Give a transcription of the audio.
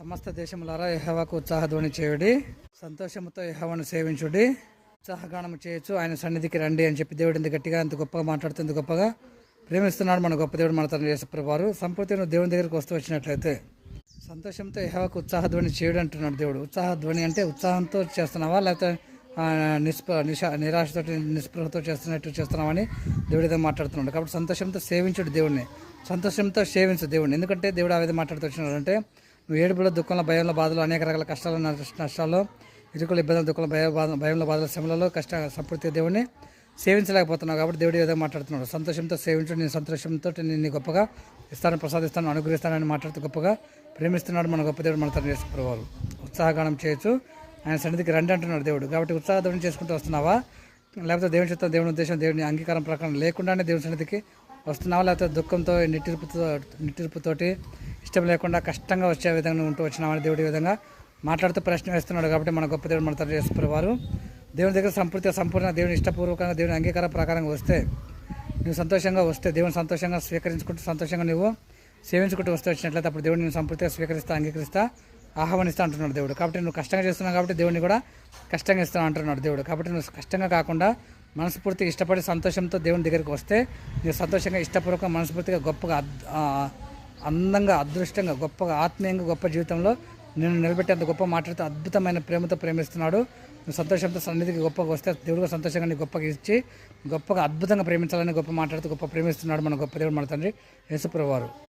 సమస్త దేశములారా యెహోవాకు ఉత్సాహధ్వని చేయుడి, సంతోషముతో యెహోవాను సేవించుడి, ఉత్సాహగానము చేయొచ్చు, ఆయన సన్నిధికి రండి అని చెప్పి దేవుడు ఇంత గట్టిగా ఇంత గొప్పగా మాట్లాడుతూ గొప్పగా ప్రేమిస్తున్నాడు మన గొప్ప దేవుడు మన తండ్రి యేసుప్రభువు వారు. సంపూర్తిగా నువ్వు దేవుని దగ్గరికి వస్తూ వచ్చినట్లయితే సంతోషంతో యెహోవాకు ఉత్సాహధ్వని చేయుడు అంటున్నాడు దేవుడు. ఉత్సాహధ్వని అంటే ఉత్సాహంతో చేస్తున్నావా, లేకపోతే నిరాశతో నిస్పృహతో చేస్తున్నామని దేవుడు ఏదో మాట్లాడుతున్నాడు. కాబట్టి సంతోషంతో సేవించుడు దేవుడిని, సంతోషంతో సేవించు దేవుడిని. ఎందుకంటే దేవుడు ఆ విధంగా మాట్లాడుతూ వచ్చినాడు అంటే నువ్వు ఏడుపులో, దుఃఖంలో, భయంలో, బాధలు, అనేక రకాల కష్టాలు, నష్టాల్లో, ఇరుకులు, ఇబ్బందులు, దుఃఖంలో, భయంలో, బాధల శ్రమలలో సంపూర్తి దేవుడిని సేవించలేకపోతున్నావు. కాబట్టి దేవుడు ఏదో మాట్లాడుతున్నాడు. సంతోషంతో సేవించు, నేను సంతోషంతో నేను గొప్పగా ఇస్తాను, ప్రసాదిస్తాను, అనుగ్రహిస్తానని మాట్లాడుతూ గొప్పగా ప్రేమిస్తున్నాడు మన గొప్ప దేవుడు మన తండ్రి యేసుప్రభువు వారు. ఉత్సాహగానం చేయొచ్చు, ఆయన సన్నిధికి రండి అంటున్నాడు దేవుడు. కాబట్టి ఉత్సాహధ్వని చేసుకుంటూ వస్తున్నావా, లేకపోతే దేవుని చిత్తం, దేవుని ఉద్దేశం, దేవుని అంగీకారం ప్రకారం లేకుండానే దేవుని సన్నిధికి వస్తున్నావా, లేకపోతే దుఃఖంతో నిట్టూర్పుతోటి ఇష్టం లేకుండా కష్టంగా వచ్చే విధంగా ఉంటూ వచ్చినామని దేవుడి విధంగా మాట్లాడుతూ ప్రశ్న వేస్తున్నాడు. కాబట్టి మన గొప్ప దేవుడు మన తండ్రి యేసుప్రభువు వారు దేవుని దగ్గర సంపూర్ణ దేవుని ఇష్టపూర్వకంగా దేవుని అంగీకార ప్రకారంగా వస్తే, నువ్వు సంతోషంగా వస్తే, దేవుని సంతోషంగా స్వీకరించుకుంటూ సంతోషంగా నువ్వు సేవించుకుంటూ వస్తూ వచ్చినట్లయితే అప్పుడు దేవుడు నేను సంపూర్తిగా స్వీకరిస్తా, అంగీకరిస్తా, ఆహ్వానిస్తా అంటున్నాడు దేవుడు. కాబట్టి నువ్వు కష్టంగా చేస్తున్నావు కాబట్టి దేవుడిని కూడా కష్టంగా ఇస్తాను అంటున్నాడు దేవుడు. కాబట్టి నువ్వు కష్టంగా కాకుండా మనస్ఫూర్తిగా ఇష్టపడి సంతోషంతో దేవుని దగ్గరికి వస్తే, నువ్వు సంతోషంగా ఇష్టపూర్వకంగా మనస్ఫూర్తిగా గొప్పగా అందంగా, అదృష్టంగా, గొప్పగా, ఆత్మీయంగా గొప్ప జీవితంలో నేను నిలబెట్టేంత గొప్ప మాట్లాడుతూ అద్భుతమైన ప్రేమతో ప్రేమిస్తున్నాడు. నువ్వు సంతోషంతో సన్నిధికి గొప్పగా వస్తే దేవుడు సంతోషంగా నీ గొప్పగా ఇచ్చి గొప్పగా అద్భుతంగా ప్రేమించాలని గొప్ప మాట్లాడుతూ గొప్ప ప్రేమిస్తున్నాడు మన గొప్ప దేవుడు మన తండ్రి యేసుప్రభువు వారు.